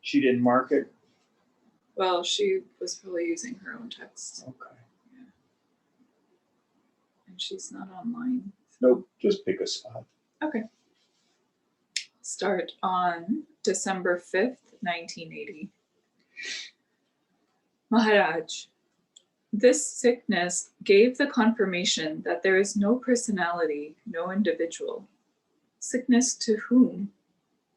She didn't mark it? Well, she was probably using her own text. Okay. Yeah. And she's not online. Nope, just pick a spot. Okay. Start on December 5th, 1980. Maharaj, this sickness gave the confirmation that there is no personality, no individual. Sickness to whom?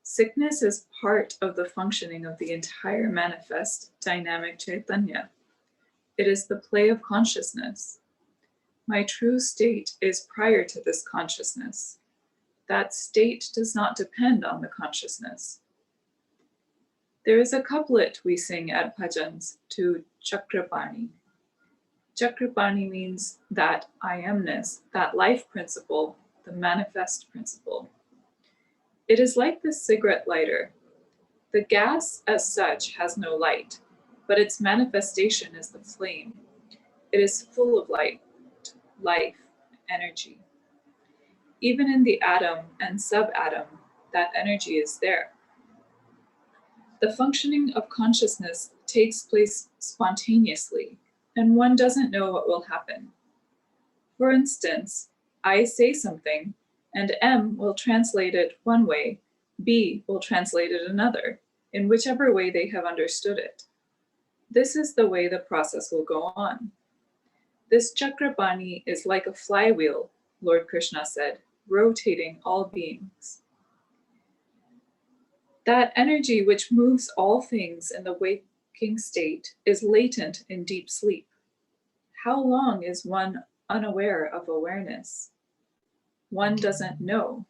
Sickness is part of the functioning of the entire manifest dynamic Chaitanya. It is the play of consciousness. My true state is prior to this consciousness. That state does not depend on the consciousness. There is a couplet we sing at bhajans to Chakrapani. Chakrapani means that I amness, that life principle, the manifest principle. It is like the cigarette lighter. The gas as such has no light, but its manifestation is the flame. It is full of light, life, energy. Even in the atom and subatom, that energy is there. The functioning of consciousness takes place spontaneously, and one doesn't know what will happen. For instance, I say something, and M will translate it one way, B will translate it another, in whichever way they have understood it. This is the way the process will go on. This Chakrapani is like a flywheel, Lord Krishna said, rotating all beings. That energy which moves all things in the waking state is latent in deep sleep. How long is one unaware of awareness? One doesn't know.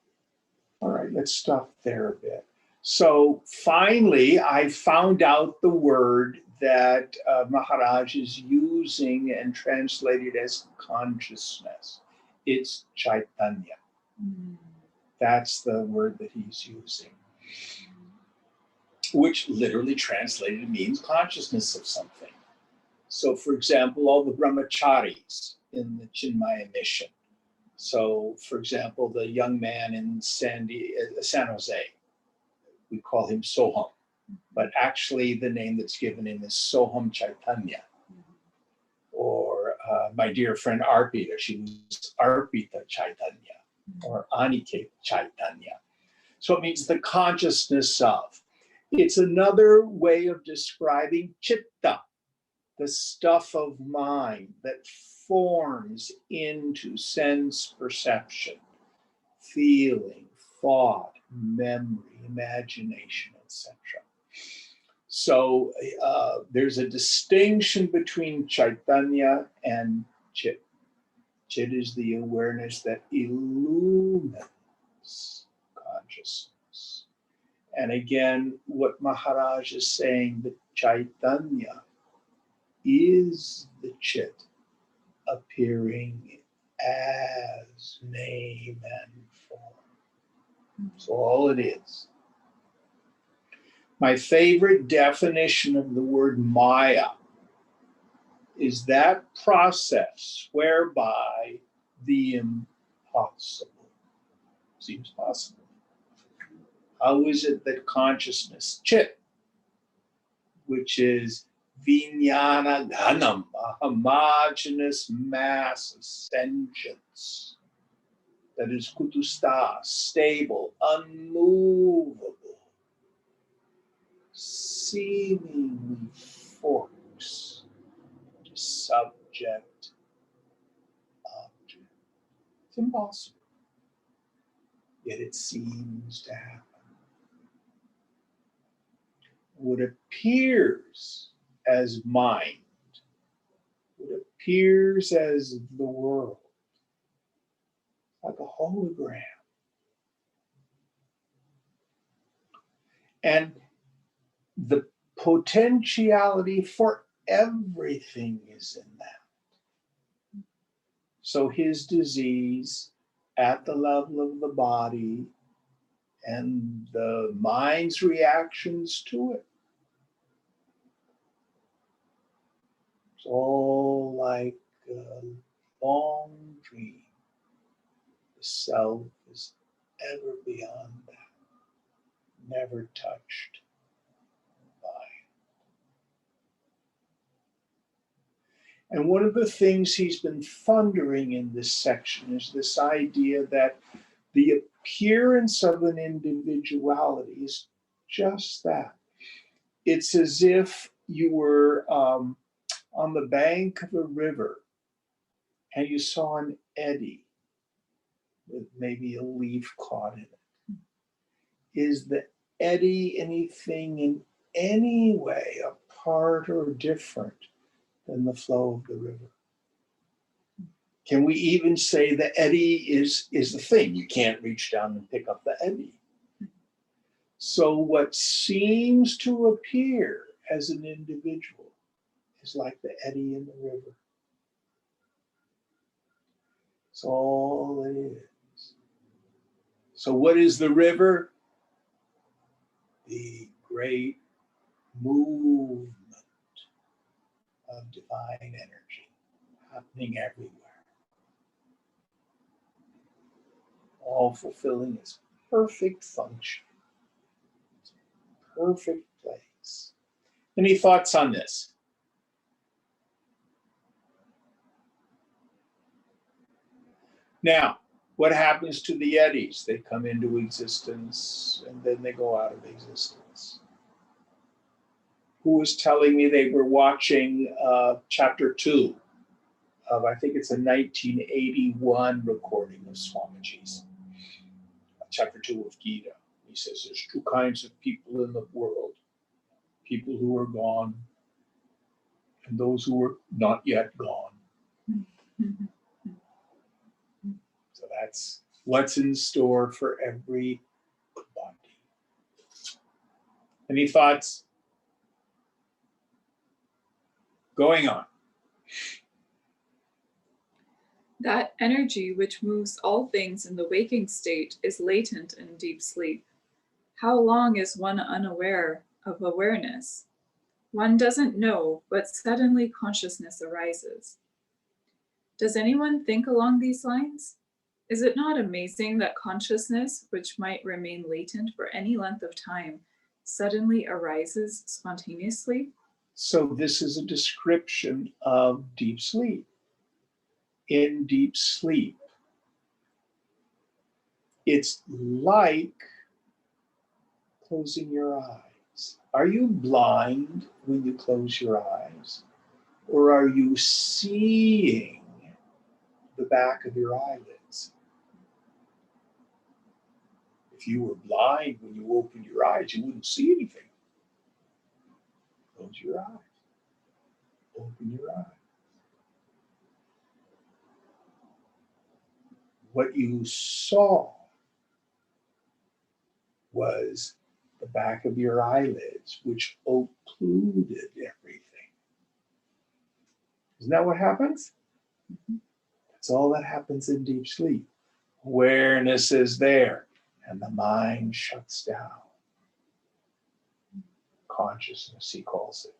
All right, let's stop there a bit. So finally, I found out the word that Maharaj is using and translated as consciousness. It's Chaitanya. That's the word that he's using, which literally translated means consciousness of something. So, for example, all the brahmacharis in the Chinmaya mission. So, for example, the young man in San Jose, we call him Soham, but actually the name that's given him is Soham Chaitanya. Or my dear friend Arpita, she was Arpita Chaitanya, or Aniketa Chaitanya. So it means the consciousness of. It's another way of describing chitta, the stuff of mind that forms into sense perception, feeling, thought, memory, imagination, etc. So there's a distinction between Chaitanya and Chit. Chit is the awareness that illumines consciousness. And again, what Maharaj is saying, that Chaitanya is the Chit appearing as name and form. So all it is. My favorite definition of the word Maya is that process whereby the impossible seems possible. How is it that consciousness, Chit, which is Vijnana Ghanam, a homogeneous mass of sentience that is Kutusta, stable, unmovable, seemingly forks to subject, object. It's impossible. Yet it seems to happen. What appears as mind, what appears as the world, like a hologram. And the potentiality for everything is in that. So his disease at the level of the body and the mind's reactions to it. It's all like a long dream. The self is ever beyond that, never touched. And one of the things he's been thundering in this section is this idea that the appearance of an individuality is just that. It's as if you were on the bank of a river and you saw an eddy with maybe a leaf caught in it. Is the eddy anything in any way apart or different than the flow of the river? Can we even say the eddy is the thing? You can't reach down and pick up the eddy. So what seems to appear as an individual is like the eddy in the river. It's all it is. So what is the river? The great movement of divine energy happening everywhere, all fulfilling its perfect function, its perfect place. Any thoughts on this? Now, what happens to the eddies? They come into existence and then they go out of existence. Who was telling me they were watching chapter 2 of, I think it's a 1981 recording of Swamiji's, chapter 2 of Gita. He says there's two kinds of people in the world: people who are gone and those who are not yet gone. So that's what's in store for every body. Any thoughts? Going on. That energy which moves all things in the waking state is latent in deep sleep. How long is one unaware of awareness? One doesn't know, but suddenly consciousness arises. Does anyone think along these lines? Is it not amazing that consciousness, which might remain latent for any length of time, suddenly arises spontaneously? So this is a description of deep sleep. In deep sleep, it's like closing your eyes. Are you blind when you close your eyes? Or are you seeing the back of your eyelids? If you were blind when you opened your eyes, you wouldn't see anything. Close your eyes. Open your eyes. What you saw was the back of your eyelids, which occluded everything. Isn't that what happens? Mm-hmm. That's all that happens in deep sleep. Awareness is there, and the mind shuts down. Consciousness, he calls it.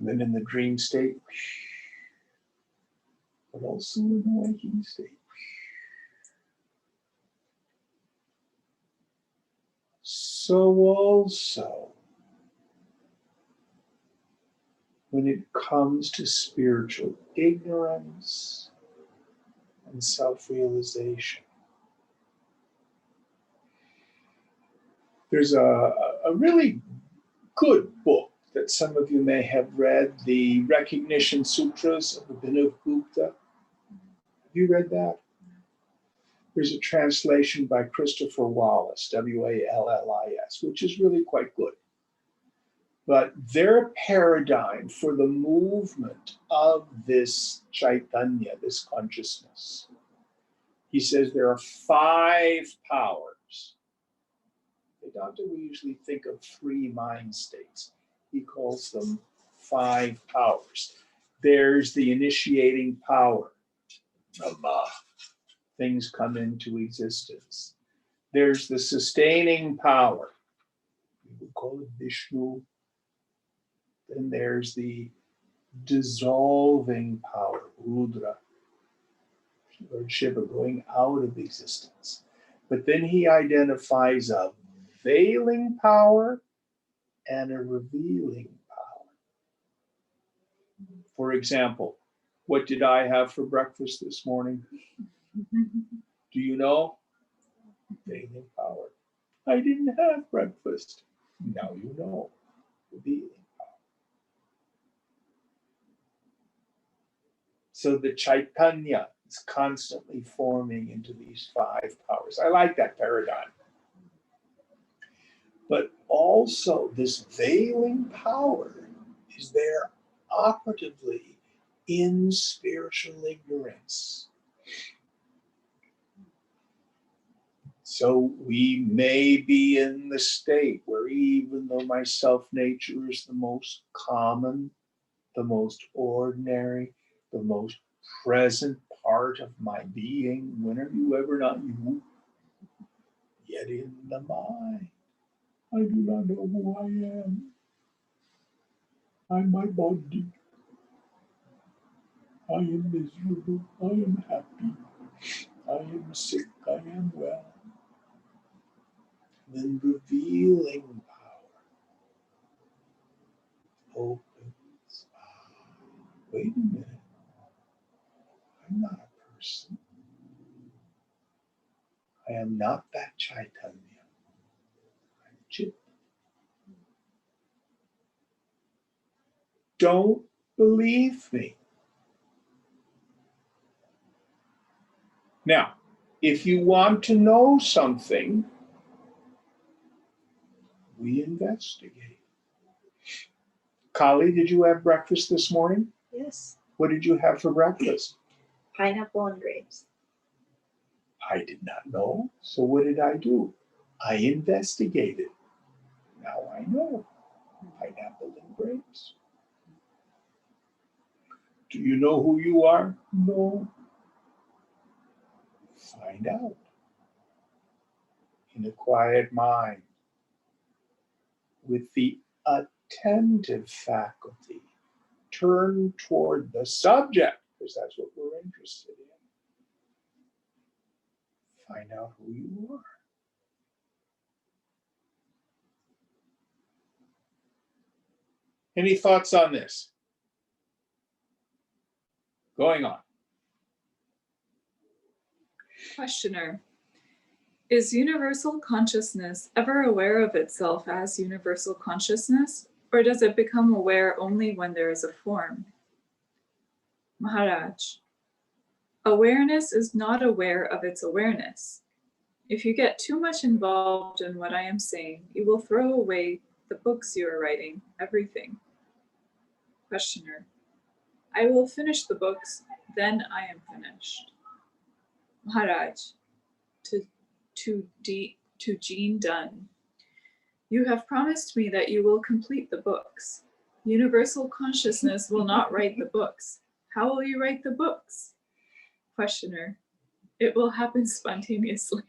And then in the dream state, but also in the waking state. So also, when it comes to spiritual ignorance and self-realization, there's a really good book that some of you may have read, the Recognition Sutras of Abhinav Gupta. Have you read that? There's a translation by Christopher Wallis, Wallis, which is really quite good. But their paradigm for the movement of this Chaitanya, this consciousness, he says there are 5 powers. In Dante, we usually think of 3 mind states. He calls them 5 powers. There's the initiating power. Brahma. Things come into existence. There's the sustaining power. We would call it Vishnu. Then there's the dissolving power, Rudra. Lord Shiva going out of existence. But then he identifies a veiling power and a revealing power. For example, what did I have for breakfast this morning? Do you know? Veiling power. I didn't have breakfast. Now you know. Veiling power. So the Chaitanya is constantly forming into these 5 powers. I like that paradigm. But also this veiling power is there operatively in spiritual ignorance. So we may be in the state where, even though my self nature is the most common, the most ordinary, the most present part of my being, when are you ever not you? Yet in the mind, I do not know who I am. I'm my body. I am miserable. I am happy. I am sick. I am well. Then revealing power opens. Wait a minute. I'm not a person. I am not that Chaitanya. I'm Chit. Don't believe me. Now, if you want to know something, we investigate. Kali, did you have breakfast this morning? Yes. What did you have for breakfast? Pineapple and grapes. I did not know. So what did I do? I investigated. Now I know. Pineapple and grapes. Do you know who you are? No. Find out. In a quiet mind, with the attentive faculty, turn toward the subject, because that's what we're interested in. Find out who you are. Any thoughts on this? Going on. Questioner. Is universal consciousness ever aware of itself as universal consciousness, or does it become aware only when there is a form? Maharaj. Awareness is not aware of its awareness. If you get too much involved in what I am saying, you will throw away the books you are writing, everything. Questioner. I will finish the books, then I am finished. Maharaj. To Jean Dunn. You have promised me that you will complete the books. Universal consciousness will not write the books. How will you write the books? Questioner. It will happen spontaneously.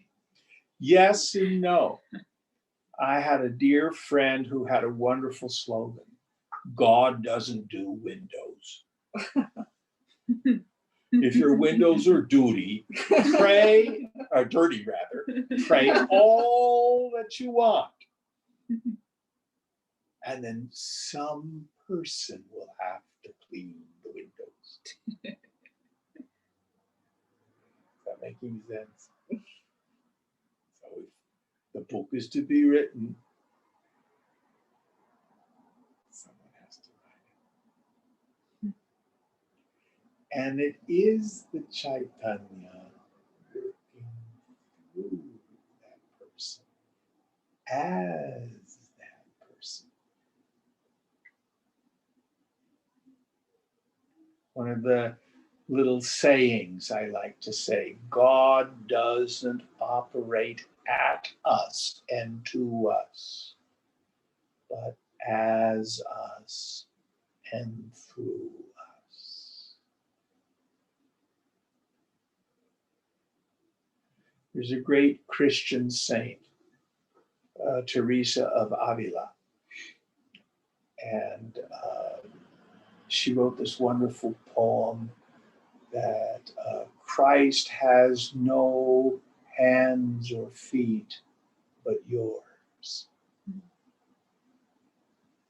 Yes and no. I had a dear friend who had a wonderful slogan. God doesn't do windows. If your windows are dirty rather, pray all that you want. And then some person will have to clean the windows. Is that making sense? So if the book is to be written, someone has to write it. And it is the Chaitanya working through that person as that person. One of the little sayings I like to say, God doesn't operate at us and to us, but as us and through us. There's a great Christian saint, Teresa of Avila, and she wrote this wonderful poem that Christ has no hands or feet but yours.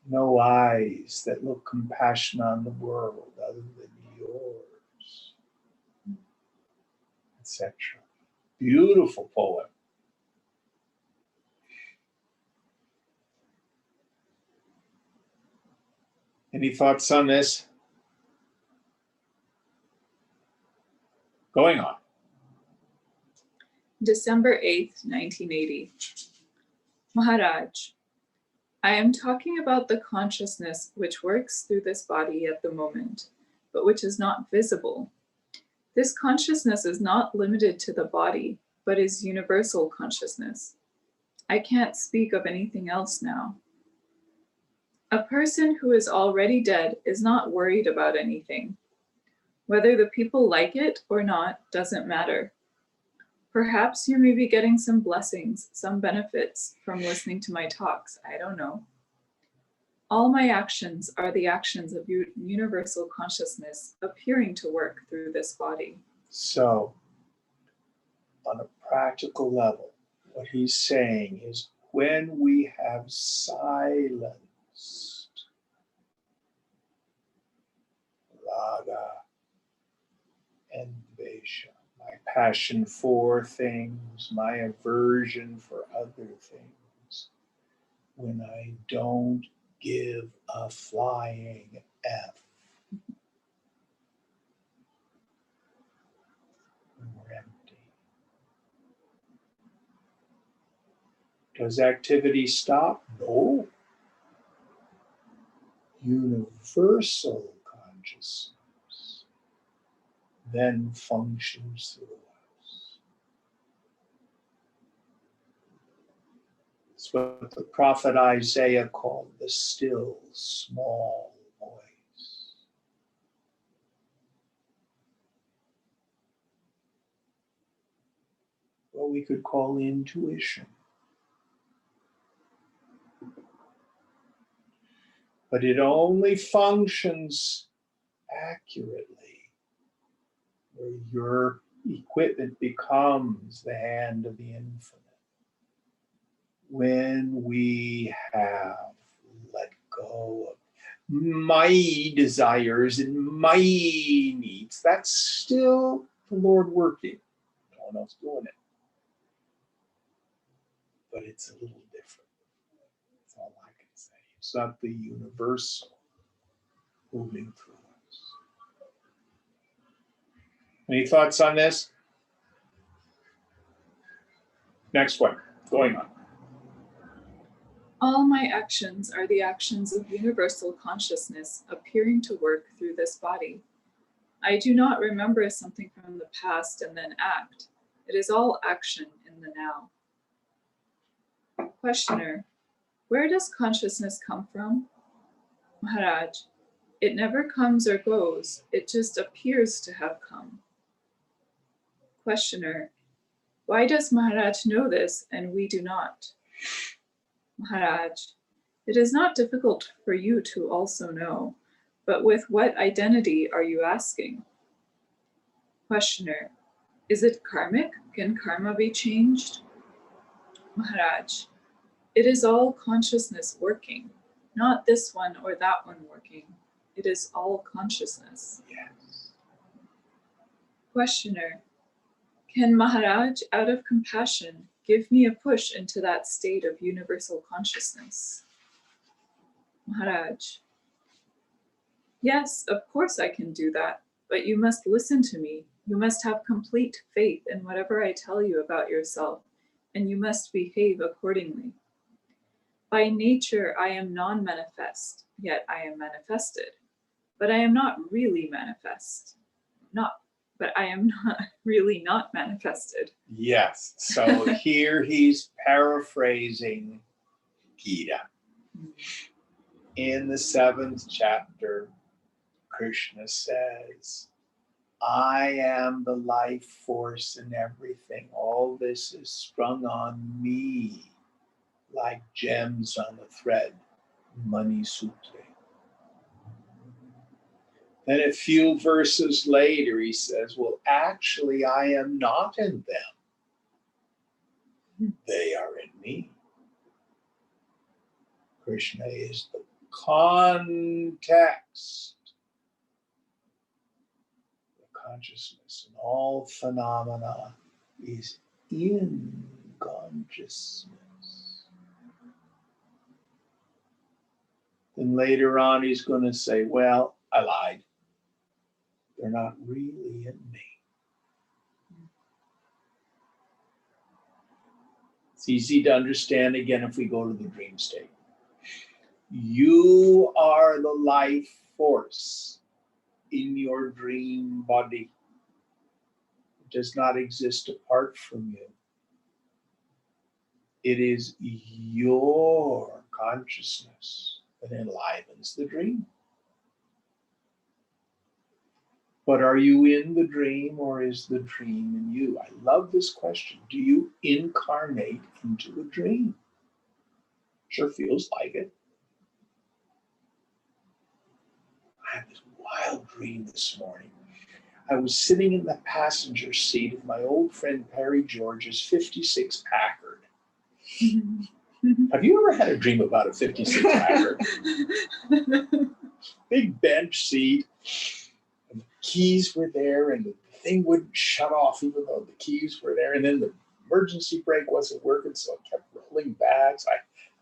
No eyes that look compassion on the world other than yours, etc. Beautiful poem. Any thoughts on this? Going on. December 8th, 1980. Maharaj, I am talking about the consciousness which works through this body at the moment, but which is not visible. This consciousness is not limited to the body, but is universal consciousness. I can't speak of anything else now. A person who is already dead is not worried about anything. Whether the people like it or not doesn't matter. Perhaps you may be getting some blessings, some benefits from listening to my talks. I don't know. All my actions are the actions of universal consciousness appearing to work through this body. So, on a practical level, what he's saying is when we have silenced raga and dvesha, my passion for things, my aversion for other things, when I don't give a flying F, when we're empty. Does activity stop? No. Universal consciousness then functions through us. It's what the prophet Isaiah called the still small voice. What we could call intuition. But it only functions accurately where your equipment becomes the hand of the infinite. When we have let go of my desires and my needs, that's still the Lord working. No one else doing it. But it's a little different. That's all I can say. It's not the universal moving through us. Any thoughts on this? Next one. Going on. All my actions are the actions of universal consciousness appearing to work through this body. I do not remember something from the past and then act. It is all action in the now. Questioner, where does consciousness come from? Maharaj, it never comes or goes. It just appears to have come. Questioner, why does Maharaj know this and we do not? Maharaj, it is not difficult for you to also know, but with what identity are you asking? Questioner, is it karmic? Can karma be changed? Maharaj, it is all consciousness working, not this one or that one working. It is all consciousness. Yes. Questioner, can Maharaj, out of compassion, give me a push into that state of universal consciousness? Maharaj, yes, of course I can do that, but you must listen to me. You must have complete faith in whatever I tell you about yourself, and you must behave accordingly. By nature, I am non-manifest, yet I am manifested. But I am not really manifest. But I am not really not manifested. Yes. So here he's paraphrasing Gita. In the 7th chapter, Krishna says, I am the life force in everything. All this is sprung on me like gems on a thread, Mani Sutra. Then a few verses later, he says, well, actually, I am not in them. They are in me. Krishna is the context. The consciousness and all phenomena is in consciousness. Then later on, he's going to say, well, I lied. They're not really in me. It's easy to understand again if we go to the dream state. You are the life force in your dream body. It does not exist apart from you. It is your consciousness that enlivens the dream. But are you in the dream or is the dream in you? I love this question. Do you incarnate into a dream? Sure feels like it. I had this wild dream this morning. I was sitting in the passenger seat of my old friend Perry George's 56 Packard. Have you ever had a dream about a 56 Packard? Big bench seat, and the keys were there, and the thing wouldn't shut off even though the keys were there, and then the emergency brake wasn't working, so it kept rolling back. So I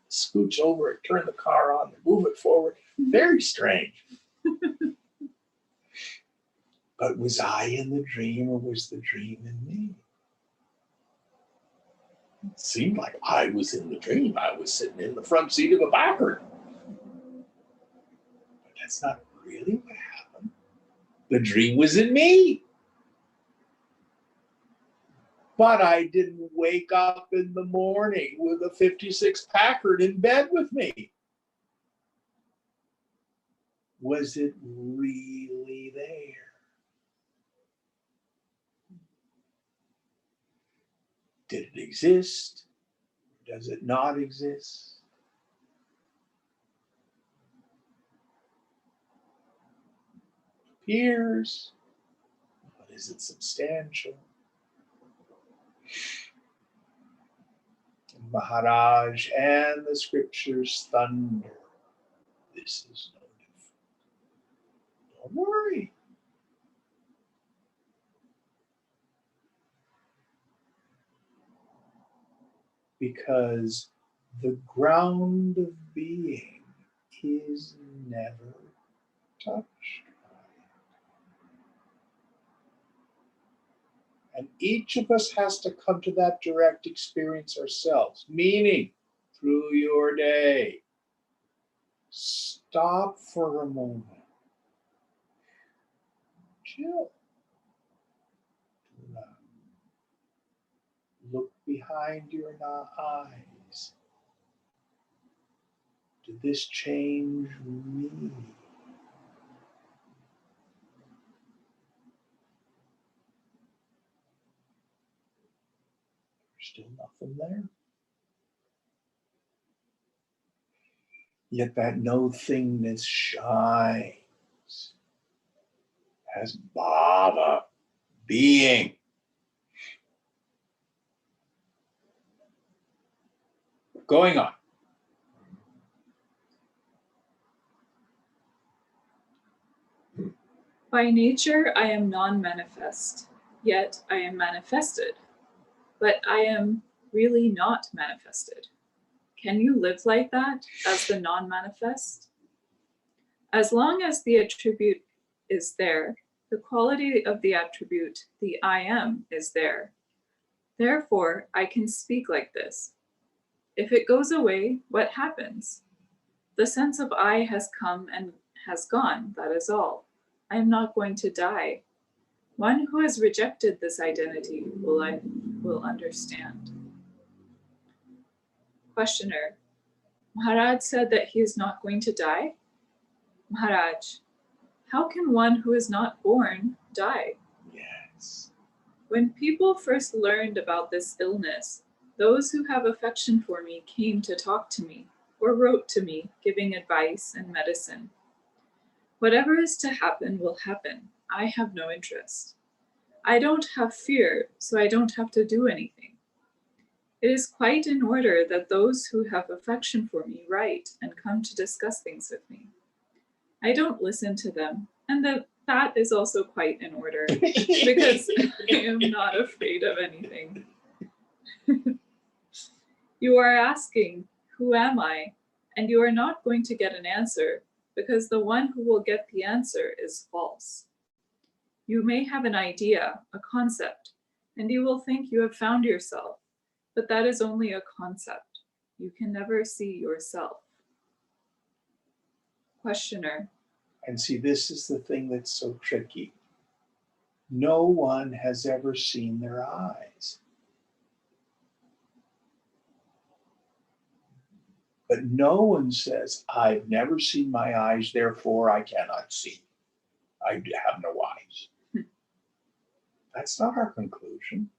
scooch over it, turn the car on, move it forward. Very strange. But was I in the dream or was the dream in me? It seemed like I was in the dream. I was sitting in the front seat of a Packard. But that's not really what happened. The dream was in me. But I didn't wake up in the morning with a 56 Packard in bed with me. Was it really there? Did it exist? Does it not exist? It appears, but is it substantial? Maharaj and the scriptures thunder. This is no different. Don't worry. Because the ground of being is never touched. And each of us has to come to that direct experience ourselves, meaning through your day. Stop for a moment. Chill. Look behind your eyes. Did this change me? There's still nothing there. Yet that no-thingness shines as bhava, being. Going on. By nature, I am non-manifest, yet I am manifested. But I am really not manifested. Can you live like that as the non-manifest? As long as the attribute is there, the quality of the attribute, the I am, is there. Therefore, I can speak like this. If it goes away, what happens? The sense of I has come and has gone, that is all. I am not going to die. One who has rejected this identity will understand. Questioner, Maharaj said that he is not going to die? Maharaj, how can one who is not born die? Yes. When people first learned about this illness, those who have affection for me came to talk to me or wrote to me, giving advice and medicine. Whatever is to happen will happen. I have no interest. I don't have fear, so I don't have to do anything. It is quite in order that those who have affection for me write and come to discuss things with me. I don't listen to them, and that is also quite in order, because I am not afraid of anything. You are asking, who am I? And you are not going to get an answer, because the one who will get the answer is false. You may have an idea, a concept, and you will think you have found yourself, but that is only a concept. You can never see yourself. Questioner. And see, this is the thing that's so tricky. No one has ever seen their eyes. But no one says, I've never seen my eyes, therefore I cannot see. I have no eyes. That's not our conclusion.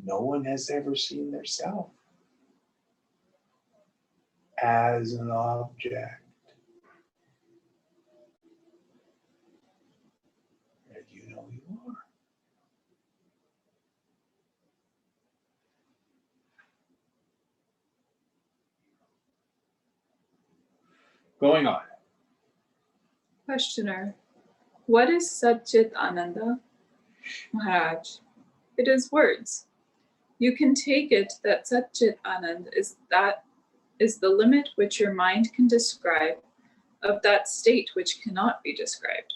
No one has ever seen their self as an object. And you know you are. Going on. Questioner. What is Satchit Ananda? Maharaj. It is words. You can take it that Satchit Anand is the limit which your mind can describe of that state which cannot be described.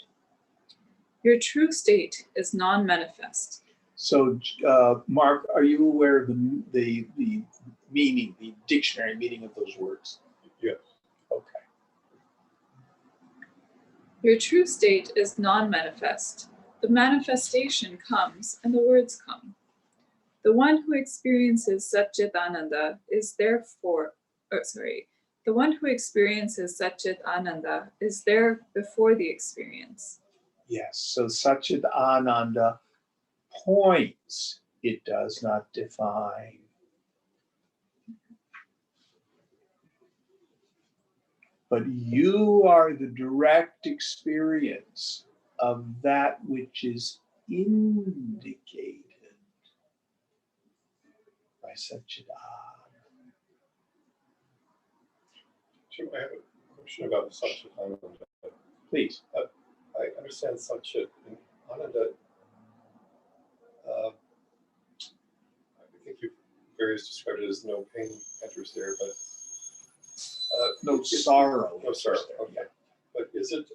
Your true state is non-manifest. So, Mark, are you aware of the meaning, the dictionary meaning of those words? Yes. Okay. Your true state is non-manifest. The manifestation comes and the words come. The one who experiences Satchitananda is the one who experiences Satchitananda is there before the experience. Yes. So Satchit Ananda points, it does not define. But you are the direct experience of that which is indicated by Satchitananda. Jim, I have a question about Satchit Ananda. Please. I understand Satchit and Ananda. I think you've various described it as no pain enters there, but No sorrow. no sorrow. Okay, but is it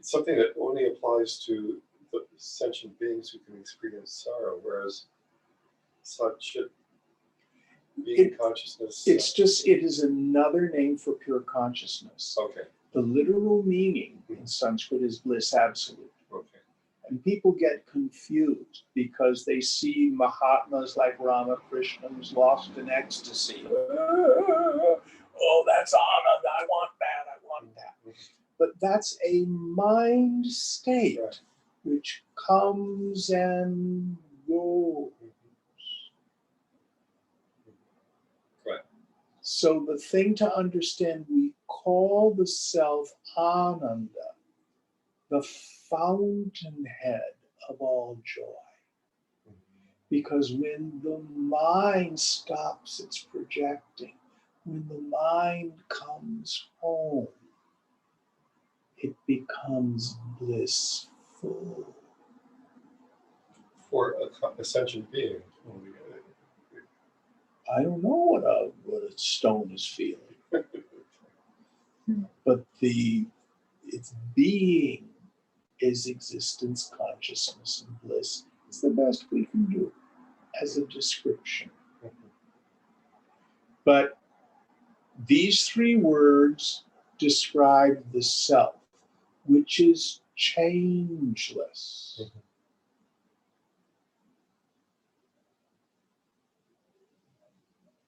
something that only applies to the sentient beings who can experience sorrow, whereas Satchit being consciousness? It is another name for pure consciousness. Okay. The literal meaning in Sanskrit is bliss absolute. Okay. And people get confused because they see Mahatmas like Ramakrishna who's lost in ecstasy. Oh, that's Ananda. I want that. I want that. But that's a mind state Right. which comes and goes. Right. So the thing to understand, we call the self Ananda, the fountainhead of all joy. Because when the mind stops its projecting, when the mind comes home, it becomes blissful. For a sentient being. I don't know what a stone is feeling, but its being is existence, consciousness, and bliss. It's the best we can do as a description. But these three words describe the self, which is changeless.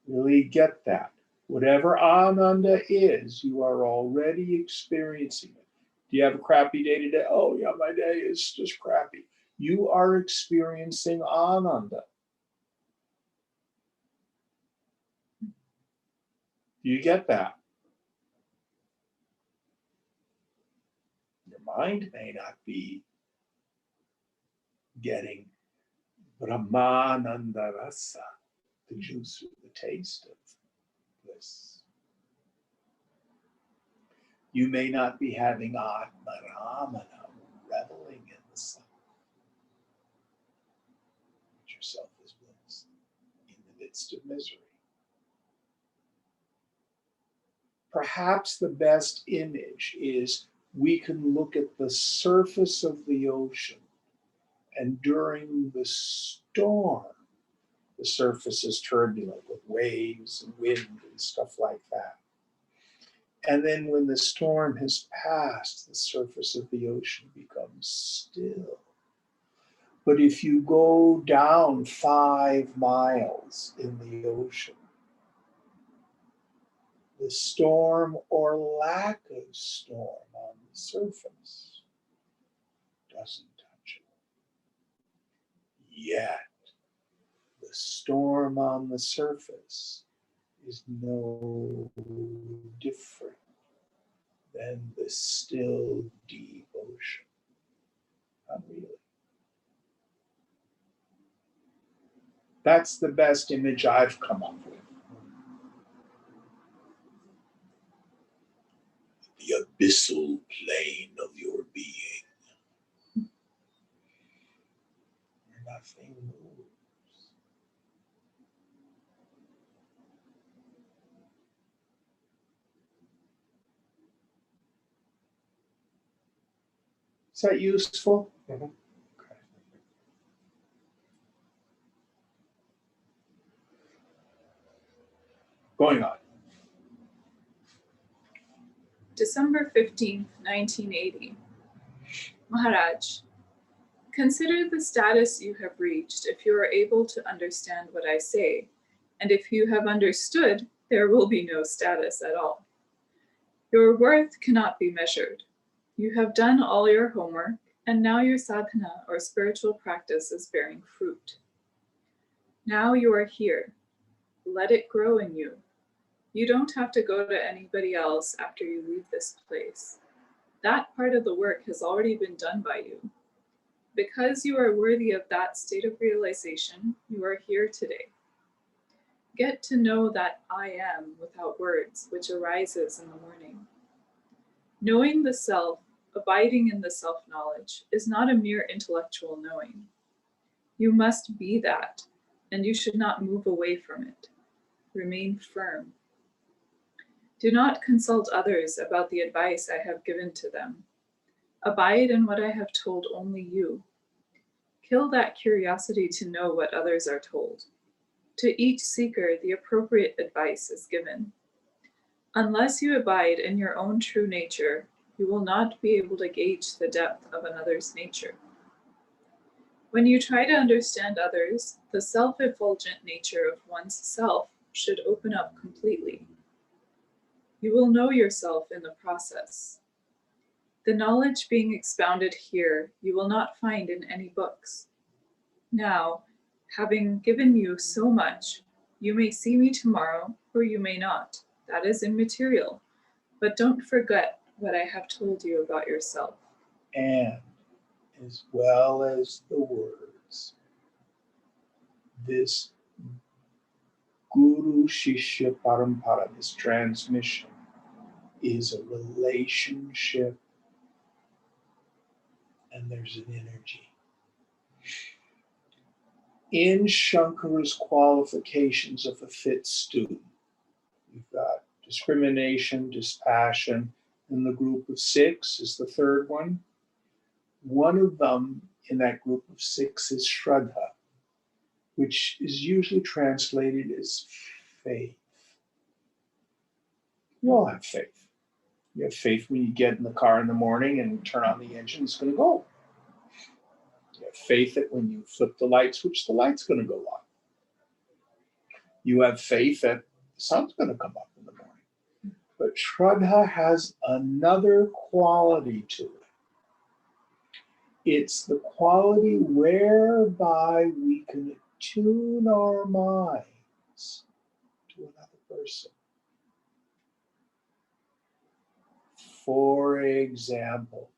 Really get that. Whatever Ananda is, you are already experiencing it. Do you have a crappy day today? Oh, yeah, my day is just crappy. You are experiencing Ananda. Do you get that? Your mind may not be getting Brahmananda rasa, the juice or the taste of bliss. You may not be having Atmaramana, reveling in the sun. But yourself is bliss in the midst of misery. Perhaps the best image is we can look at the surface of the ocean, and during the storm, the surface is turbulent with waves and wind and stuff like that. And then when the storm has passed, the surface of the ocean becomes still. But if you go down 5 miles in the ocean, the storm or lack of storm on the surface doesn't touch it. Yet, the storm on the surface is no different than the still, deep ocean. Not really. That's the best image I've come up with. The abyssal plane of your being, where nothing moves. Is that useful? Mhm. Okay. Going on. December 15th, 1980. Maharaj, consider the status you have reached if you are able to understand what I say, and if you have understood, there will be no status at all. Your worth cannot be measured. You have done all your homework, and now your sadhana or spiritual practice is bearing fruit. Now you are here. Let it grow in you. You don't have to go to anybody else after you leave this place. That part of the work has already been done by you. Because you are worthy of that state of realization, you are here today. Get to know that I am without words, which arises in the morning. Knowing the self, abiding in the self-knowledge, is not a mere intellectual knowing. You must be that, and you should not move away from it. Remain firm. Do not consult others about the advice I have given to them. Abide in what I have told only you. Kill that curiosity to know what others are told. To each seeker, the appropriate advice is given. Unless you abide in your own true nature, you will not be able to gauge the depth of another's nature. When you try to understand others, the self-effulgent nature of one's self should open up completely. You will know yourself in the process. The knowledge being expounded here you will not find in any books. Now, having given you so much, you may see me tomorrow or you may not. That is immaterial. But don't forget what I have told you about yourself. And as well as the words, this Guru Shishya Parampara, this transmission, is a relationship, and there's an energy. In Shankara's qualifications of a fit student, you've got discrimination, dispassion, and the group of 6 is the third one. One of them in that group of 6 is Shraddha, which is usually translated as faith. You all have faith. You have faith when you get in the car in the morning and turn on the engine, it's going to go. You have faith that when you flip the light switch, the light's going to go on. You have faith that the sun's going to come up in the morning. But Shraddha has another quality to it. It's the quality whereby we can attune our minds to another person. For example,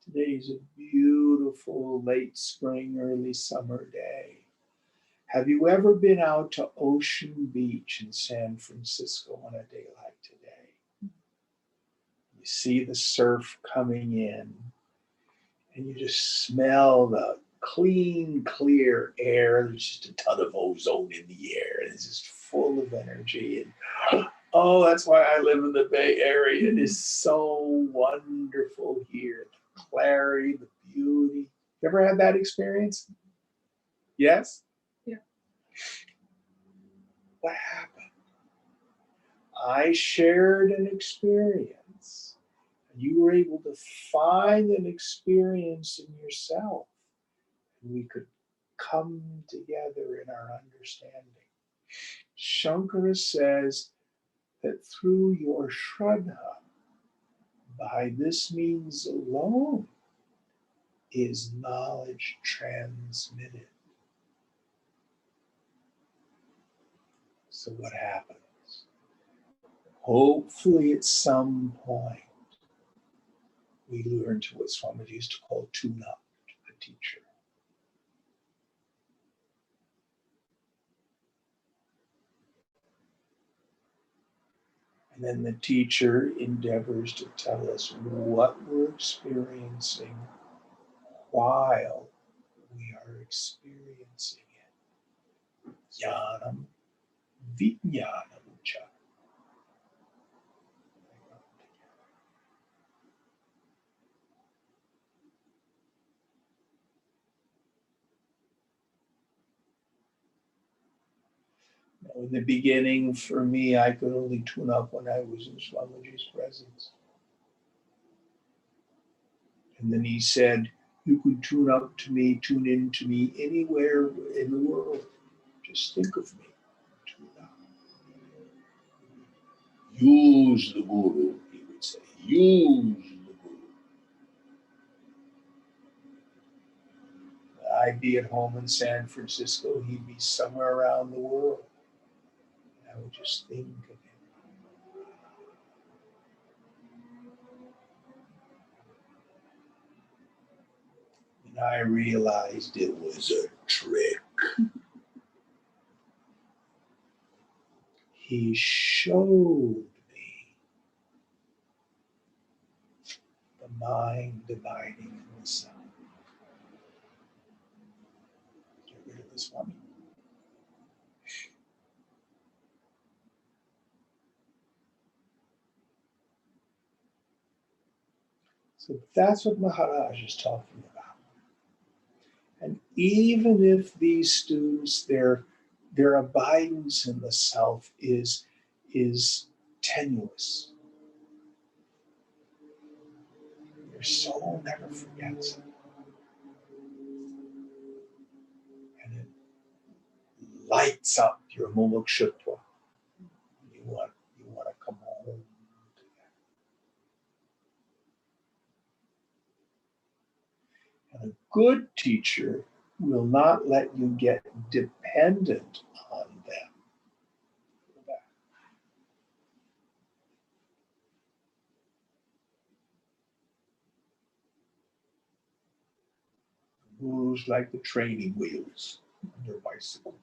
Today's a beautiful late spring, early summer day. Have you ever been out to Ocean Beach in San Francisco on a day like today? You see the surf coming in, and you just smell the clean, clear air. There's just a ton of ozone in the air, and it's just full of energy. And oh, that's why I live in the Bay Area. It is so wonderful here. The clarity, the beauty. You ever had that experience? Yes? Yeah. What happened? I shared an experience. You were able to find an experience in yourself. And we could come together in our understanding. Shankara says that through your Shraddha, by this means alone, is knowledge transmitted. So what happens? Hopefully at some point, we learn to what Swamiji used to call tune up the teacher. And then the teacher endeavors to tell us what we're experiencing while we are experiencing it. Jnanam, vijnanam cha. Now, in the beginning, for me, I could only tune up when I was in Swamiji's presence. And then he said, you could tune up to me, tune in to me anywhere in the world. Just think of me. Tune up. Use the Guru, he would say. Use the Guru. I'd be at home in San Francisco, he'd be somewhere around the world. I would just think of him. And I realized it was a trick. He showed me the mind abiding in the self. Get rid of this one. So that's what Maharaj is talking about. And even if these students, their abidance in the self is tenuous, your soul never forgets it. And it lights up your mumukshutva. You want to come home to that. And a good teacher will not let you get dependent on them. Gurus like the training wheels on your bicycle.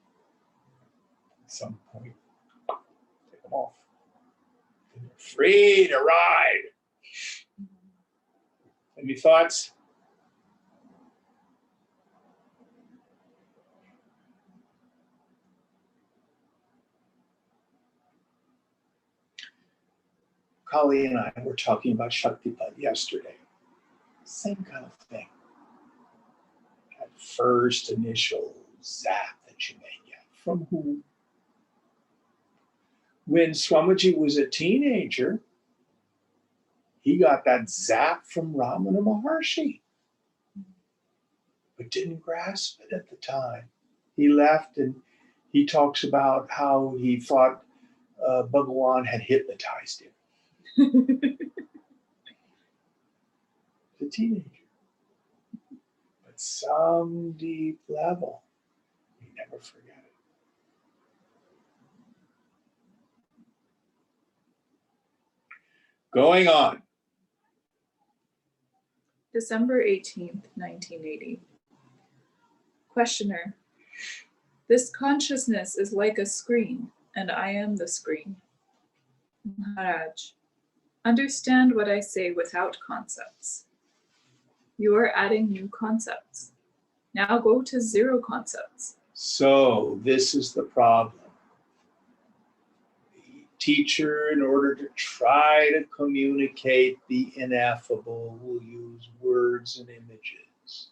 At some point, take them off. And you're free to ride. Any thoughts? Kali and I were talking about Shaktipat yesterday. Same kind of thing. That first initial zap that you may get. From who? When Swamiji was a teenager, he got that zap from Ramana Maharshi, but didn't grasp it at the time. He left and he talks about how he thought Bhagawan had hypnotized him. The teenager. But some deep level, we never forget it. Going on. December 18th, 1980. Questioner. This consciousness is like a screen, and I am the screen. Maharaj. Understand what I say without concepts. You are adding new concepts. Now go to zero concepts. So this is the problem. The teacher, in order to try to communicate the ineffable, will use words and images.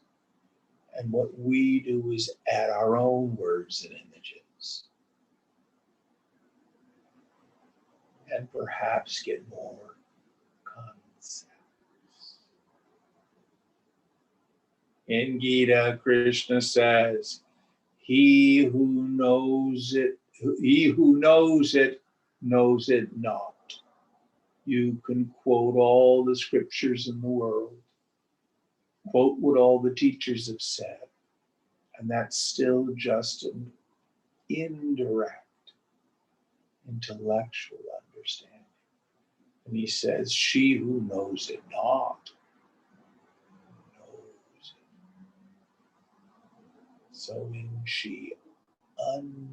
And what we do is add our own words and images. And perhaps get more concepts. In Gita, Krishna says, he who knows it knows it not. You can quote all the scriptures in the world, quote what all the teachers have said, and that's still just an indirect intellectual understanding. And he says, she who knows it not knows it. So in she unknows.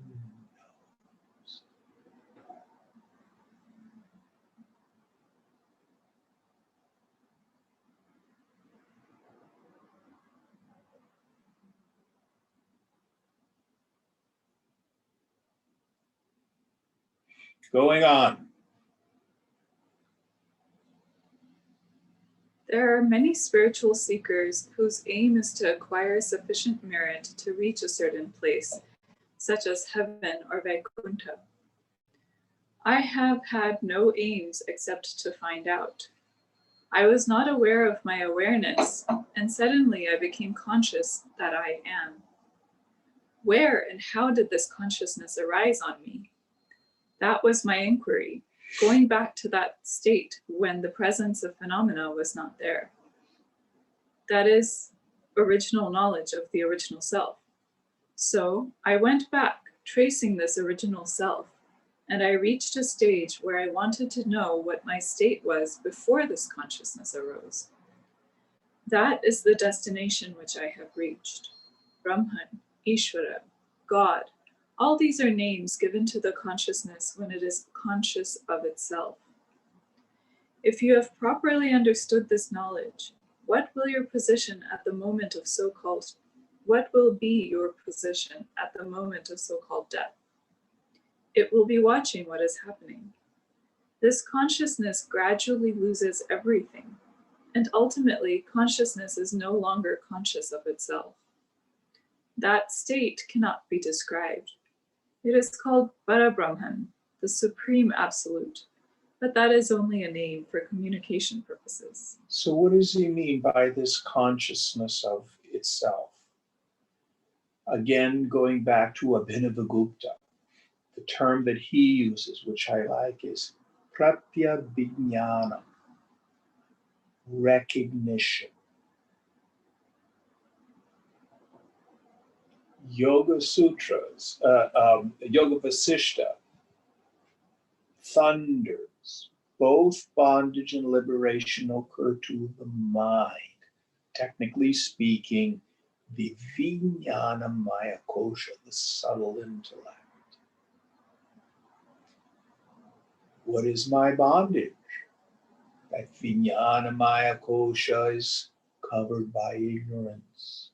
Going on. There are many spiritual seekers whose aim is to acquire sufficient merit to reach a certain place, such as heaven or Vaikuntha. I have had no aims except to find out. I was not aware of my awareness, and suddenly I became conscious that I am. Where and how did this consciousness arise on me? That was my inquiry, going back to that state when the presence of phenomena was not there. That is original knowledge of the original self. So I went back, tracing this original self, and I reached a stage where I wanted to know what my state was before this consciousness arose. That is the destination which I have reached. Brahman, Ishvara, God, all these are names given to the consciousness when it is conscious of itself. If you have properly understood this knowledge, what will be your position at the moment of so-called death? It will be watching what is happening. This consciousness gradually loses everything, and ultimately consciousness is no longer conscious of itself. That state cannot be described. It is called Parabrahman, the Supreme Absolute, but that is only a name for communication purposes. So what does he mean by this consciousness of itself? Again, going back to Abhinavagupta, the term that he uses, which I like, is pratyabhignana, recognition. Yoga Sutras, Yoga Vasishta thunders, both bondage and liberation occur to the mind. Technically speaking, the Vijnana Maya Kosha, the subtle intellect. What is my bondage? That Vijnana Maya Kosha is covered by ignorance.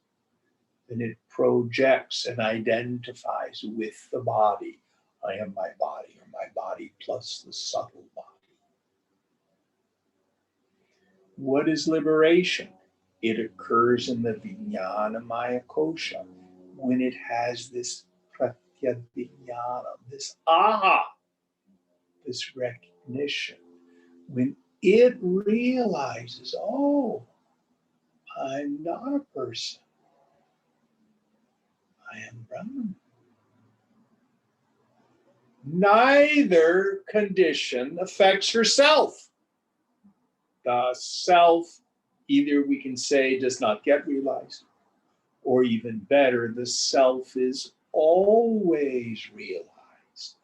And it projects and identifies with the body. I am my body, or my body plus the subtle body. What is liberation? It occurs in the Vijnana Maya Kosha when it has this pratyabhignana, this aha, this recognition. When it realizes, oh, I'm not a person. I am Brahman. Neither condition affects herself. The self, either we can say, does not get realized, or even better, the self is always realized.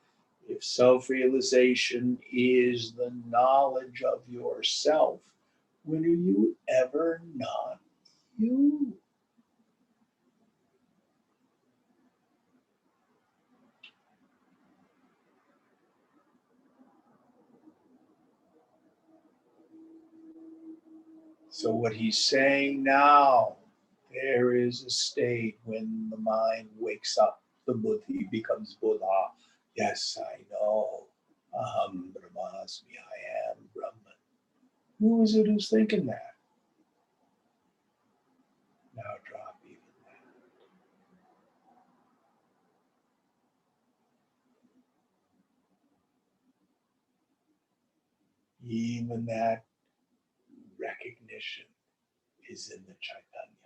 If self-realization is the knowledge of yourself, When are you ever not you? So what he's saying now, there is a state when the mind wakes up, the buddhi becomes Buddha. Yes, I know. Aham Brahmasmi, I am Brahman. Who is it who's thinking that? Now drop even that. Even that recognition is in the Chaitanya.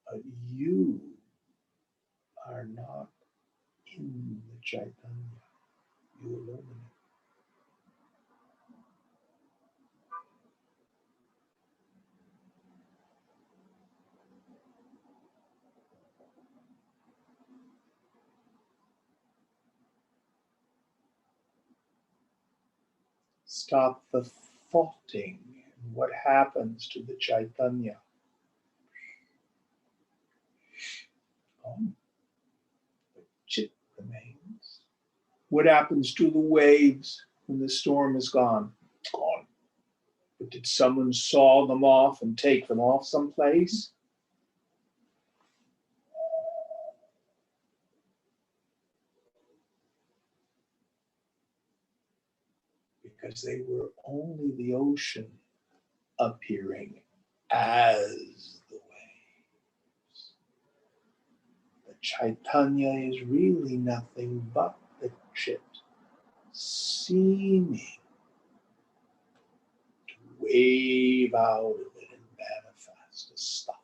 But you are not in the Chaitanya. You illuminate. Stop the thoughting. What happens to the Chaitanya? Oh, the chit remains. What happens to the waves when the storm is gone? Gone. But did someone saw them off and take them off someplace? Because they were only the ocean appearing as the waves. The Chaitanya is really nothing but the chit seeming to wave out of it and manifest as stuff.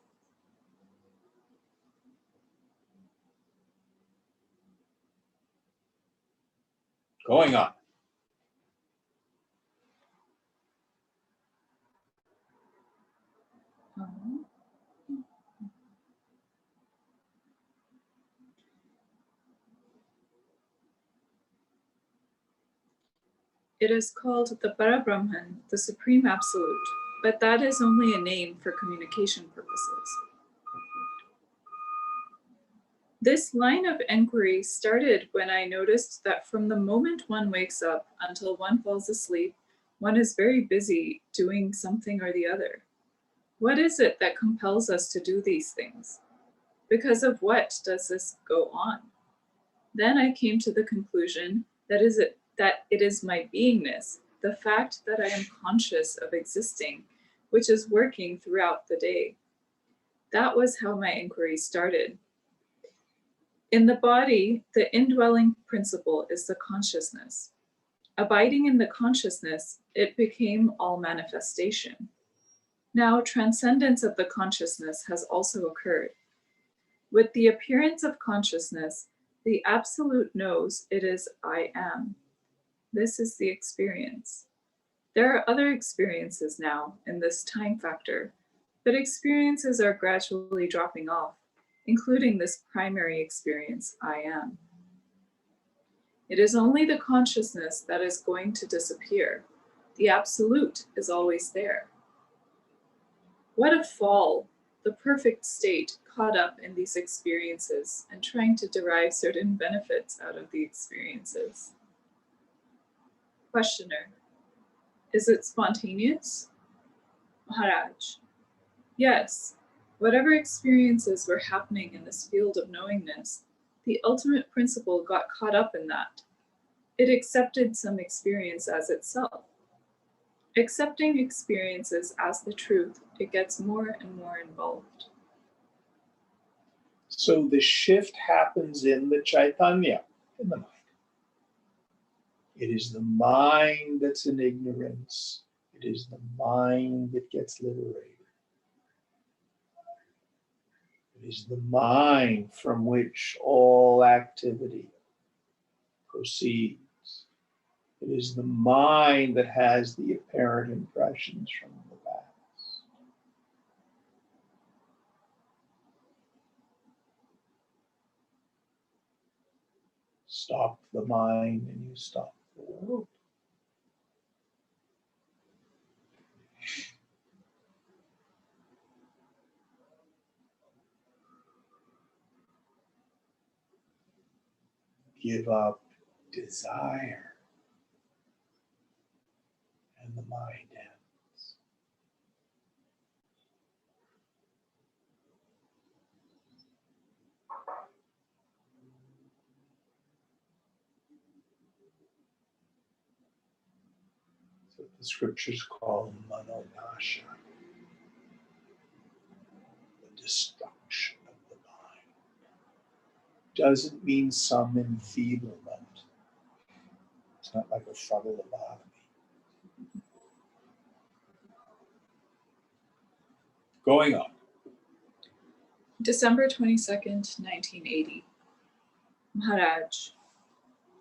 Going on. Um, It is called the Parabrahman, the Supreme Absolute, but that is only a name for communication purposes. This line of inquiry started when I noticed that from the moment one wakes up until one falls asleep, one is very busy doing something or the other. What is it that compels us to do these things? Because of what does this go on? Then I came to the conclusion that it is my beingness, the fact that I am conscious of existing, which is working throughout the day. That was how my inquiry started. In the body, the indwelling principle is the consciousness. Abiding in the consciousness, it became all manifestation. Now, transcendence of the consciousness has also occurred. With the appearance of consciousness, the Absolute knows it is I am. This is the experience. There are other experiences now in this time factor, but experiences are gradually dropping off, including this primary experience, I am. It is only the consciousness that is going to disappear. The Absolute is always there. What a fall, the perfect state caught up in these experiences and trying to derive certain benefits out of the experiences. Questioner: is it spontaneous? Maharaj: yes. Whatever experiences were happening in this field of knowingness, the ultimate principle got caught up in that. It accepted some experience as itself. Accepting experiences as the truth, it gets more and more involved. So the shift happens in the Chaitanya, in the mind. It is the mind that's in ignorance. It is the mind that gets liberated. It is the mind from which all activity proceeds. It is the mind that has the apparent impressions from the past. stop the mind and you stop the world. Give up desire, and the mind ends. That's what the scriptures call manonasha, the destruction of the mind. Doesn't mean some enfeeblement. It's not like a fuddle lobotomy. Going on. December 22nd, 1980. Maharaj,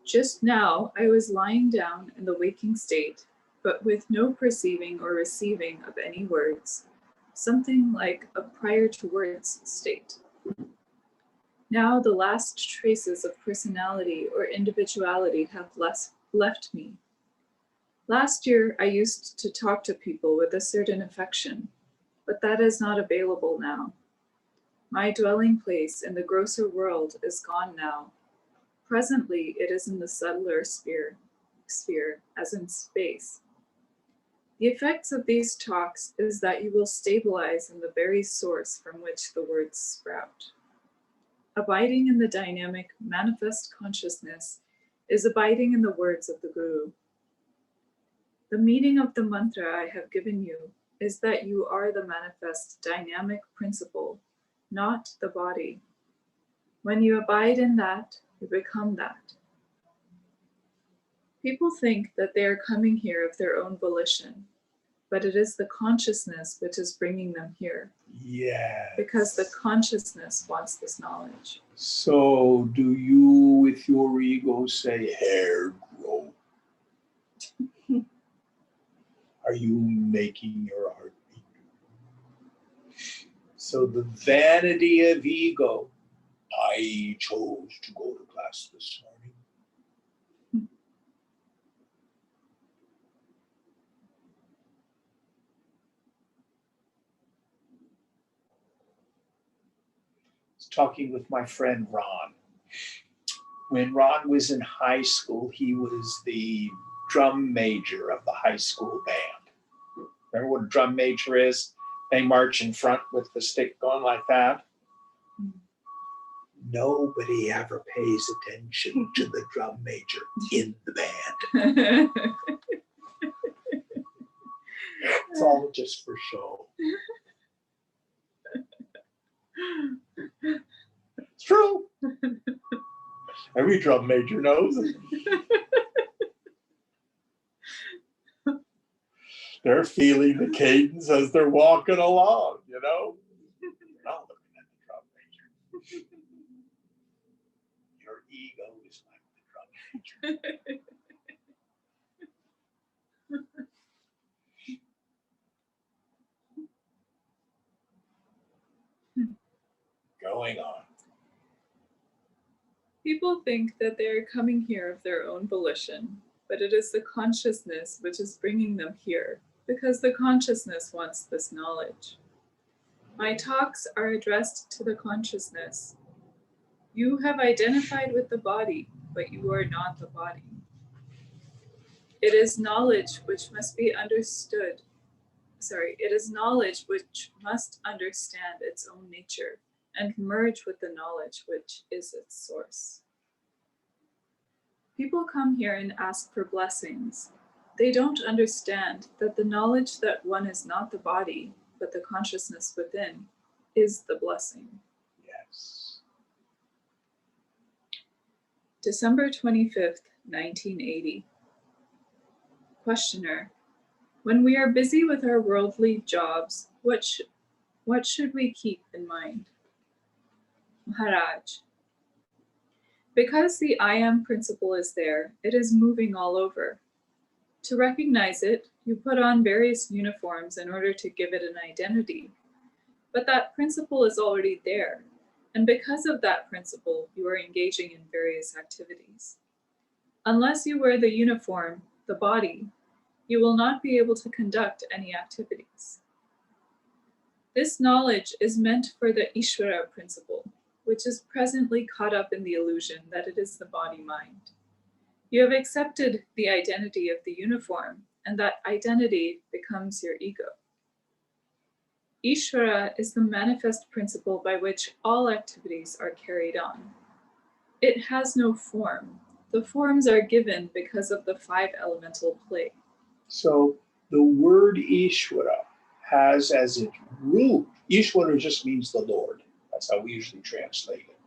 just now I was lying down in the waking state, but with no perceiving or receiving of any words, something like a prior to words state. Now the last traces of personality or individuality have left me. Last year I used to talk to people with a certain affection, but that is not available now. My dwelling place in the grosser world is gone now. Presently it is in the subtler sphere, as in space. The effects of these talks is that you will stabilize in the very source from which the words sprout. Abiding in the dynamic manifest consciousness is abiding in the words of the Guru. The meaning of the mantra I have given you is that you are the manifest dynamic principle, not the body. When you abide in that, you become that. People think that they are coming here of their own volition, but it is the consciousness which is bringing them here. Yes. Because the consciousness wants this knowledge. So do you, with your ego, say, hair grow? Are you making your heart beat? So the vanity of ego, I chose to go to class this morning. I was talking with my friend Ron. When Ron was in high school, he was the drum major of the high school band. Remember what a drum major is? They march in front with the stick going like that. Nobody ever pays attention to the drum major in the band. It's all just for show. It's true. Every drum major knows it. They're feeling the cadence as they're walking along, you know? You're not looking at the drum major. Your ego is like the drum major. Going on. People think that they are coming here of their own volition, but it is the consciousness which is bringing them here, because the consciousness wants this knowledge. My talks are addressed to the consciousness. You have identified with the body, but you are not the body. It is knowledge which must be understood. It is knowledge which must understand its own nature and merge with the knowledge which is its source. People come here and ask for blessings. They don't understand that the knowledge that one is not the body, but the consciousness within, is the blessing. Yes. December 25th, 1980. Questioner, when we are busy with our worldly jobs, what should we keep in mind? Maharaj, because the I am principle is there, it is moving all over. To recognize it, you put on various uniforms in order to give it an identity. But that principle is already there, and because of that principle, you are engaging in various activities. Unless you wear the uniform, the body, you will not be able to conduct any activities. This knowledge is meant for the Ishvara principle, which is presently caught up in the illusion that it is the body-mind. You have accepted the identity of the uniform, and that identity becomes your ego. Ishvara is the manifest principle by which all activities are carried on. It has no form. The forms are given because of the five elemental play. So the word Ishvara has as its root, Ishvara just means the Lord. That's how we usually translate it.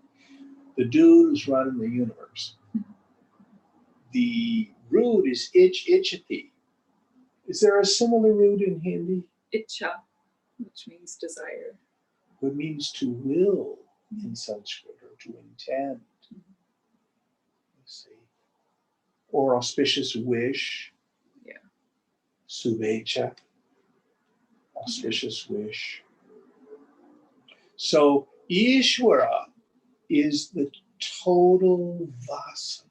The dude who's running the universe. The root is Ichati. Is there a similar root in Hindi? Icha, which means desire. It means to will in Sanskrit, or to intend. Let's see. Or auspicious wish. Yeah. Subhecha. Auspicious wish. So Ishvara is the total vasana,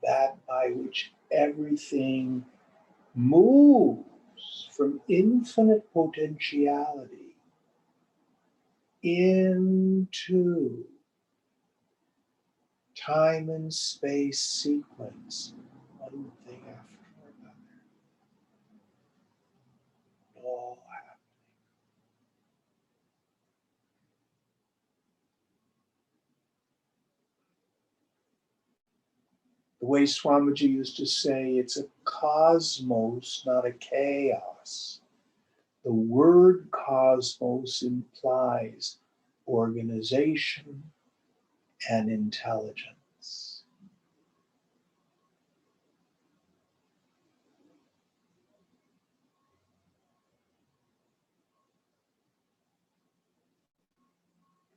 that by which everything moves from infinite potentiality into time and space sequence, one thing after another. All happening. The way Swamiji used to say, it's a cosmos, not a chaos. The word cosmos implies organization and intelligence.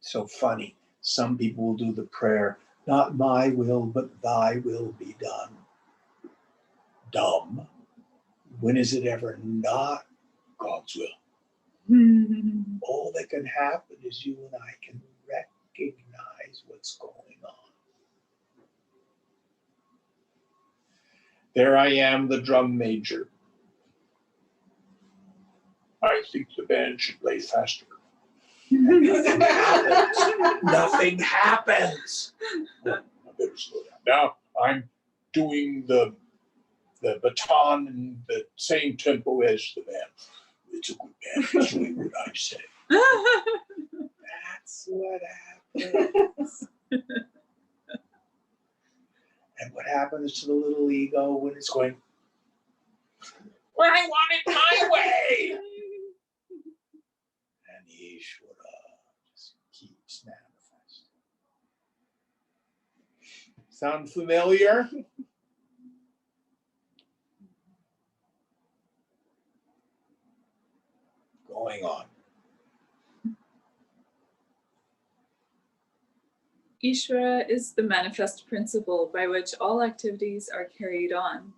So funny, some people will do the prayer, not my will, but thy will be done. Dumb. When is it ever not God's will? All that can happen is you and I can recognize what's going on. There I am, the drum major. I think the band should play faster. And nothing happens. Nothing happens. Well, I better slow down. Now I'm doing the baton in the same tempo as the band. It's a good band. It's doing what I say. That's what happens. And what happens to the little ego when it's going, well, I want it my way. And Ishvara just keeps manifesting. Sound familiar? Going on. Ishvara is the manifest principle by which all activities are carried on.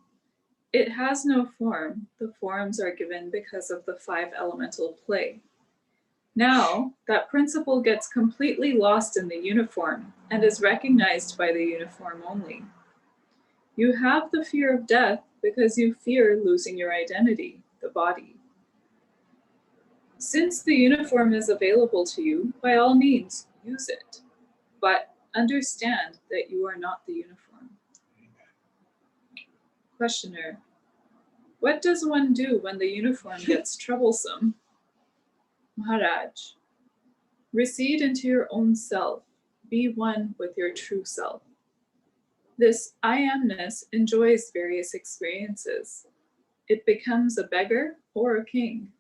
It has no form. The forms are given because of the five elemental play. Now, that principle gets completely lost in the uniform and is recognized by the uniform only. You have the fear of death because you fear losing your identity, the body. Since the uniform is available to you, by all means, use it. But understand that you are not the uniform. Questioner: what does one do when the uniform gets troublesome? Maharaj: recede into your own self. Be one with your true self. This I amness enjoys various experiences. It becomes a beggar or a king.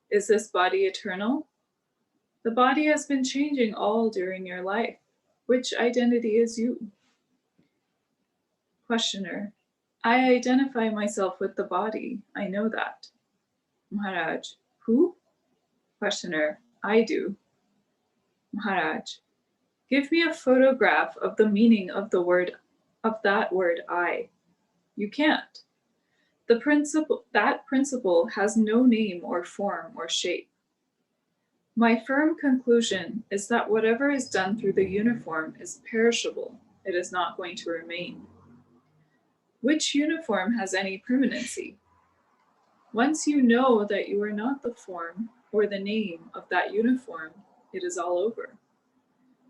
Is this body eternal? The body has been changing all during your life. Which identity is you? Questioner: I identify myself with the body. I know that. Maharaj: who? Questioner: I do. Maharaj: give me a photograph of the meaning of that word I. You can't. That principle has no name or form or shape. My firm conclusion is that whatever is done through the uniform is perishable. It is not going to remain. Which uniform has any permanency? Once you know that you are not the form or the name of that uniform, it is all over.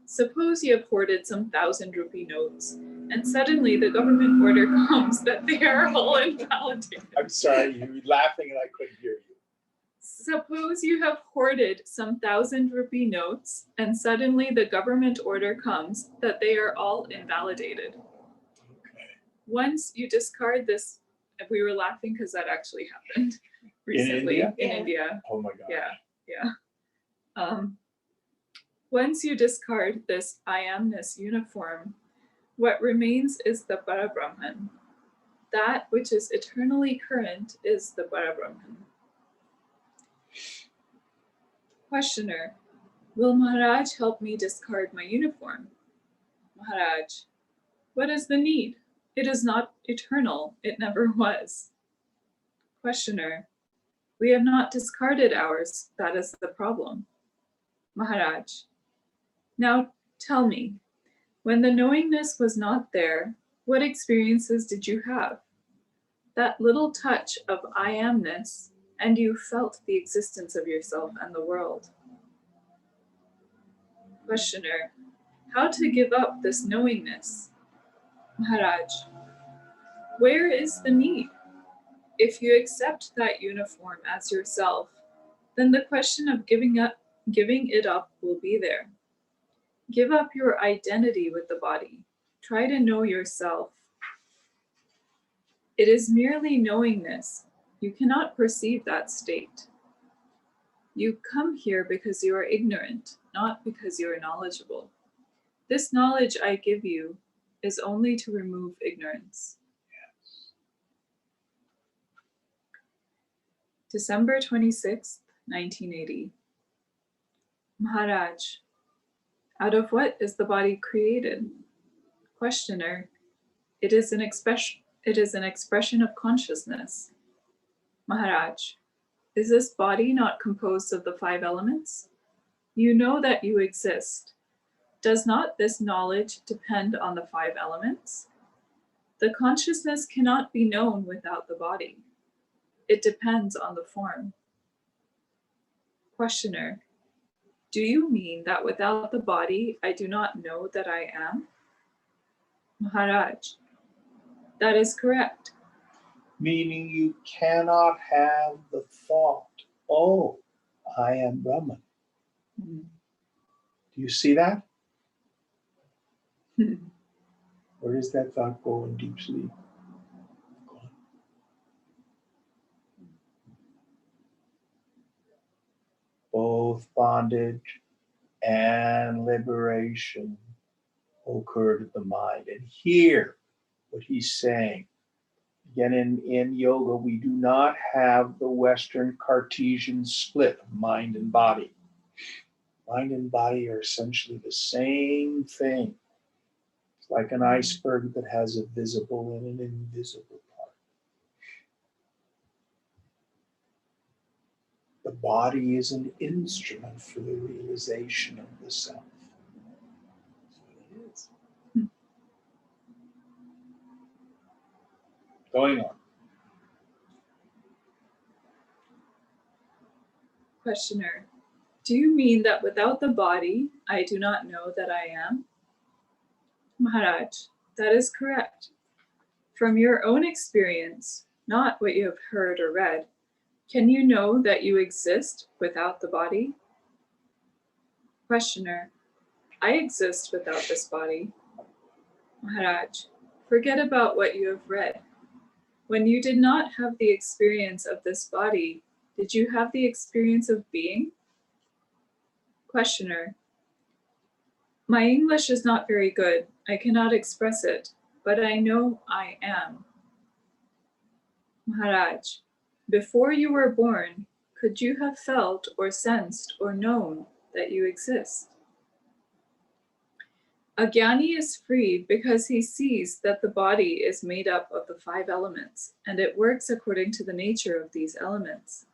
Suppose you have hoarded some 1,000-rupee notes, and suddenly the government order comes that they are all invalidated. I'm sorry, you were laughing and I couldn't hear you. Suppose you have hoarded some 1,000-rupee notes, and suddenly the government order comes that they are all invalidated. Okay. Once you discard this, we were laughing because that actually happened recently India? in Yeah. India. Oh my God. Yeah. Once you discard this I amness uniform, what remains is the Parabrahman. That which is eternally current is the Parabrahman. Questioner, will Maharaj help me discard my uniform? Maharaj, what is the need? It is not eternal. It never was. Questioner, we have not discarded ours. That is the problem. Maharaj, now tell me, when the knowingness was not there, what experiences did you have? That little touch of I amness, and you felt the existence of yourself and the world. Questioner, how to give up this knowingness? Maharaj, where is the need? If you accept that uniform as yourself, then the question of giving it up will be there. Give up your identity with the body. Try to know yourself. It is merely knowingness. You cannot perceive that state. You come here because you are ignorant, not because you are knowledgeable. This knowledge I give you is only to remove ignorance. December 26th, 1980. Maharaj, out of what is the body created? Questioner, it is an expression of consciousness. Maharaj, is this body not composed of the 5 elements? You know that you exist. Does not this knowledge depend on the 5 elements? The consciousness cannot be known without the body. It depends on the form. Questioner, do you mean that without the body, I do not know that I am? Maharaj, that is correct. Meaning you cannot have the thought, oh, I am Brahman. Do you see that? Where does that thought go in deep sleep? Gone. Both bondage and liberation occurred at the mind. And hear what he's saying. Again, in yoga, we do not have the Western Cartesian split of mind and body. Mind and body are essentially the same thing. It's like an iceberg that has a visible and an invisible part. The body is an instrument for the realization of the self. That's what it is. Going on. Questioner, do you mean that without the body, I do not know that I am? Maharaj, that is correct. From your own experience, not what you have heard or read, can you know that you exist without the body? Questioner, I exist without this body. Maharaj, forget about what you have read. When you did not have the experience of this body, did you have the experience of being? Questioner, my English is not very good. I cannot express it, but I know I am. Maharaj, before you were born, could you have felt or sensed or known that you exist? A jnani is freed because he sees that the body is made up of the 5 elements, and it works according to the nature of these elements.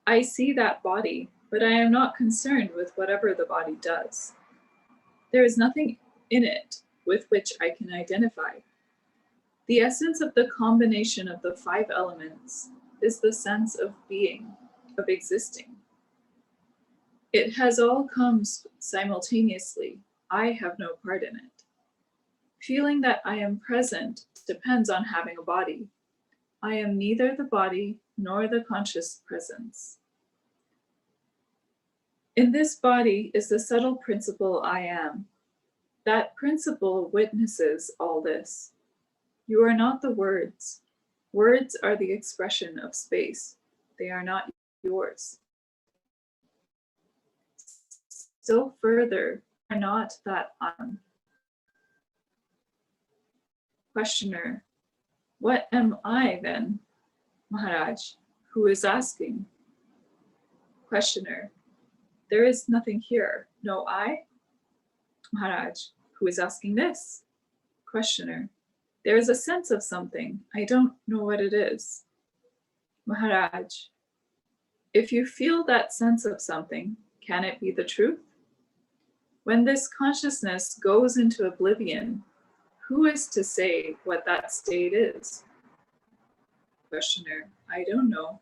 I see that body, but I am not concerned with whatever the body does. There is nothing in it with which I can identify. The essence of the combination of the 5 elements is the sense of being, of existing. It has all come simultaneously. I have no part in it. Feeling that I am present depends on having a body. I am neither the body nor the conscious presence. In this body is the subtle principle I am. That principle witnesses all this. You are not the words. Words are the expression of space. They are not yours. Still further, you are not that I am. Questioner, what am I then? Maharaj, who is asking? Questioner, there is nothing here, no I? Maharaj, who is asking this? Questioner, there is a sense of something. I don't know what it is. Maharaj, if you feel that sense of something, can it be the truth? When this consciousness goes into oblivion, who is to say what that state is? Questioner, I don't know.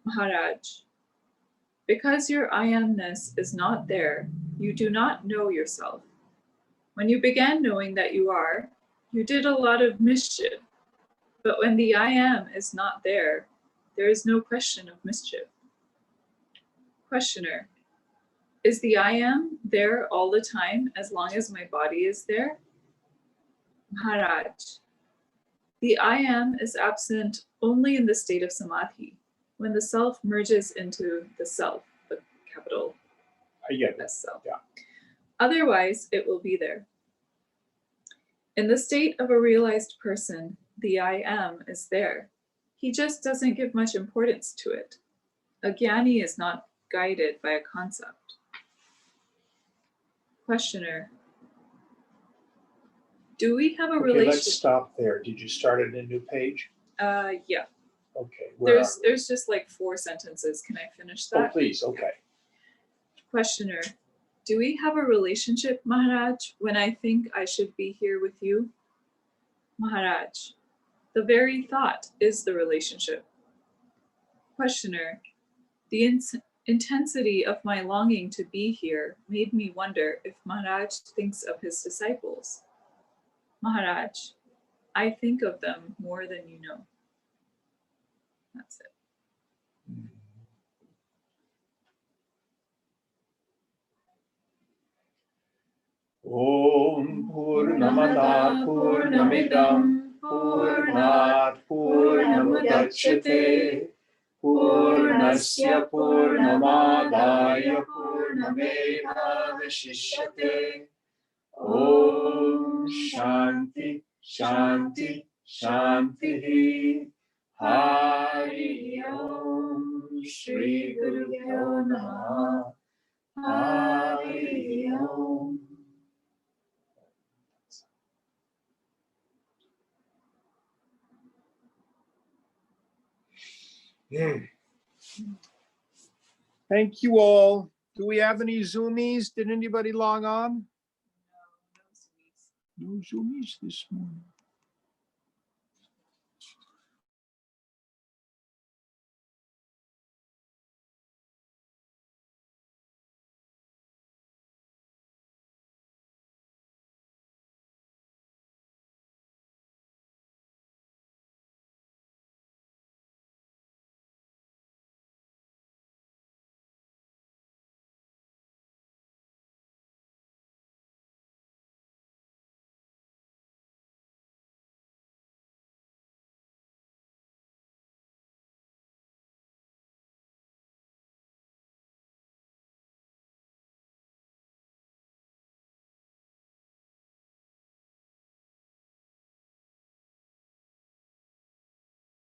Maharaj, because your I amness is not there, you do not know yourself. When you began knowing that you are, you did a lot of mischief. But when the I am is not there, there is no question of mischief. Questioner, is the I am there all the time as long as my body is there? Maharaj, the I am is absent only in the state of samadhi, when the self merges into the self, the capital I get it. S self. Yeah. Otherwise, it will be there. In the state of a realized person, the I am is there. He just doesn't give much importance to it. A jnani is not guided by a concept. Questioner, do we have a Okay, relationship? let's stop there. Did you start at a new page? Yeah. Okay, where are we? There's just like 4 sentences. Can I finish Oh, that? please, okay. Questioner, do we have a relationship, Maharaj, when I think I should be here with you? Maharaj, the very thought is the relationship. Questioner, the intensity of my longing to be here made me wonder if Maharaj thinks of his disciples. Maharaj, I think of them more than you know. That's it. Om Purnamada Purnamidam Purnat Purnamudachyate Purnasya Purnamadaya Purnameva Vashishyate. Om Shanti Shanti Shanti Hari Om Shri Guru Namaha Hari Om. Thank you all. Do we have any Zoomies? Did anybody log on? No Zoomies this morning.